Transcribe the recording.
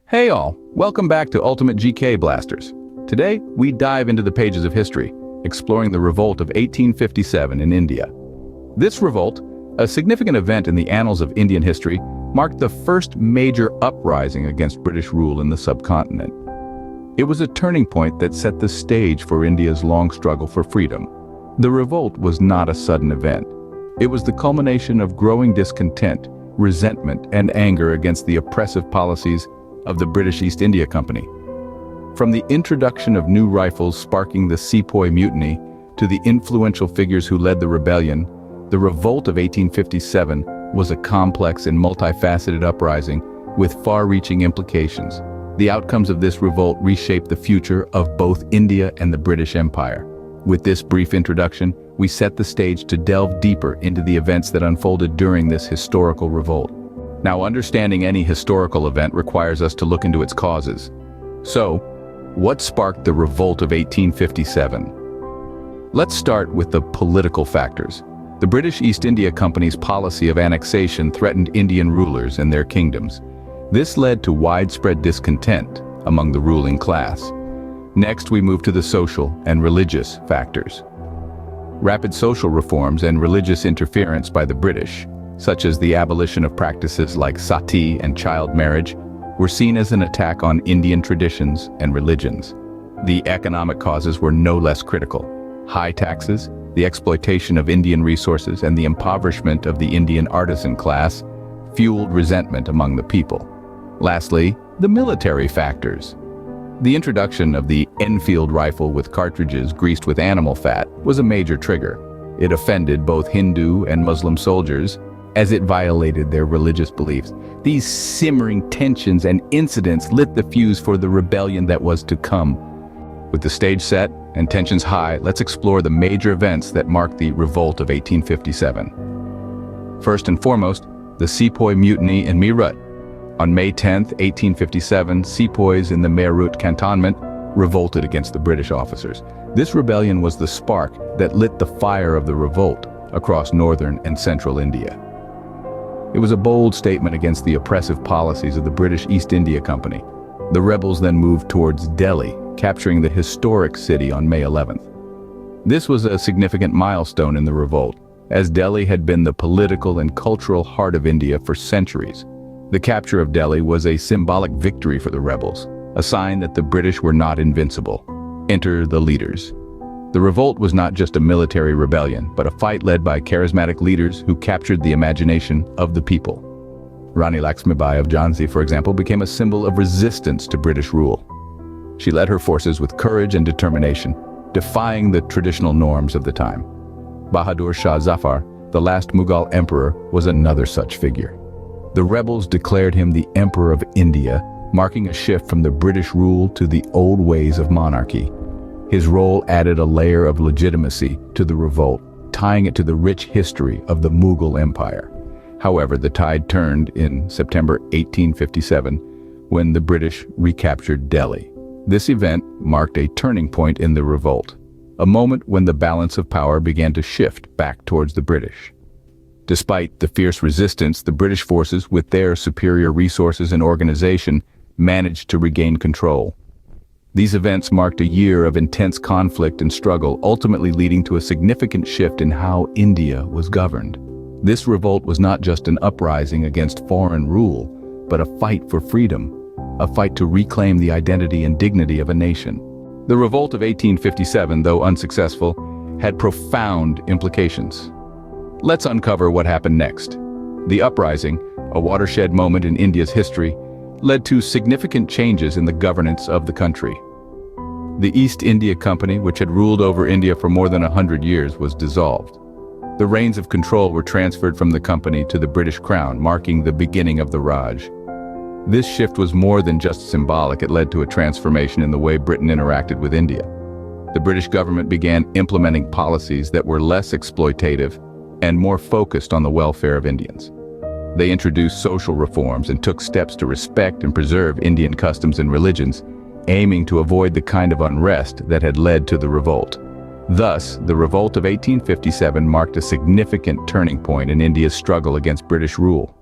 Hey all, welcome back to Ultimate GK Blasters. Today, we dive into the pages of history, exploring the revolt of 1857 in India. This revolt, a significant event in the annals of Indian history, marked the first major uprising against British rule in the subcontinent. It was a turning point that set the stage for India's long struggle for freedom. The revolt was not a sudden event. It was the culmination of growing discontent, resentment, and anger against the oppressive policies of the British East India Company. From the introduction of new rifles sparking the Sepoy Mutiny to the influential figures who led the rebellion, the revolt of 1857 was a complex and multifaceted uprising with far-reaching implications. The outcomes of this revolt reshaped the future of both India and the British Empire. With this brief introduction, we set the stage to delve deeper into the events that unfolded during this historical revolt. Now, understanding any historical event requires us to look into its causes. So, what sparked the revolt of 1857? Let's start with the political factors. The British East India Company's policy of annexation threatened Indian rulers and their kingdoms. This led to widespread discontent among the ruling class. Next, we move to the social and religious factors. Rapid social reforms and religious interference by the British, such as the abolition of practices like sati and child marriage, were seen as an attack on Indian traditions and religions. The economic causes were no less critical. High taxes, the exploitation of Indian resources, and the impoverishment of the Indian artisan class fueled resentment among the people. Lastly, the military factors. The introduction of the Enfield rifle with cartridges greased with animal fat was a major trigger. It offended both Hindu and Muslim soldiers, as it violated their religious beliefs. These simmering tensions and incidents lit the fuse for the rebellion that was to come. With the stage set and tensions high, let's explore the major events that marked the revolt of 1857. First and foremost, the Sepoy Mutiny in Meerut. On May 10, 1857, Sepoys in the Meerut cantonment revolted against the British officers. This rebellion was the spark that lit the fire of the revolt across northern and central India. It was a bold statement against the oppressive policies of the British East India Company. The rebels then moved towards Delhi, capturing the historic city on May 11th. This was a significant milestone in the revolt, as Delhi had been the political and cultural heart of India for centuries. The capture of Delhi was a symbolic victory for the rebels, a sign that the British were not invincible. Enter the leaders. The revolt was not just a military rebellion, but a fight led by charismatic leaders who captured the imagination of the people. Rani Lakshmibai of Jhansi, for example, became a symbol of resistance to British rule. She led her forces with courage and determination, defying the traditional norms of the time. Bahadur Shah Zafar, the last Mughal emperor, was another such figure. The rebels declared him the Emperor of India, marking a shift from the British rule to the old ways of monarchy. His role added a layer of legitimacy to the revolt, tying it to the rich history of the Mughal Empire. However, the tide turned in September 1857 when the British recaptured Delhi. This event marked a turning point in the revolt, a moment when the balance of power began to shift back towards the British. Despite the fierce resistance, the British forces, with their superior resources and organization, managed to regain control. These events marked a year of intense conflict and struggle, ultimately leading to a significant shift in how India was governed. This revolt was not just an uprising against foreign rule, but a fight for freedom, a fight to reclaim the identity and dignity of a nation. The revolt of 1857, though unsuccessful, had profound implications. Let's uncover what happened next. The uprising, a watershed moment in India's history, led to significant changes in the governance of the country. The East India Company, which had ruled over India for more than 100 years, was dissolved. The reins of control were transferred from the company to the British Crown, marking the beginning of the Raj. This shift was more than just symbolic. It led to a transformation in the way Britain interacted with India. The British government began implementing policies that were less exploitative and more focused on the welfare of Indians. They introduced social reforms and took steps to respect and preserve Indian customs and religions, aiming to avoid the kind of unrest that had led to the revolt. Thus, the revolt of 1857 marked a significant turning point in India's struggle against British rule.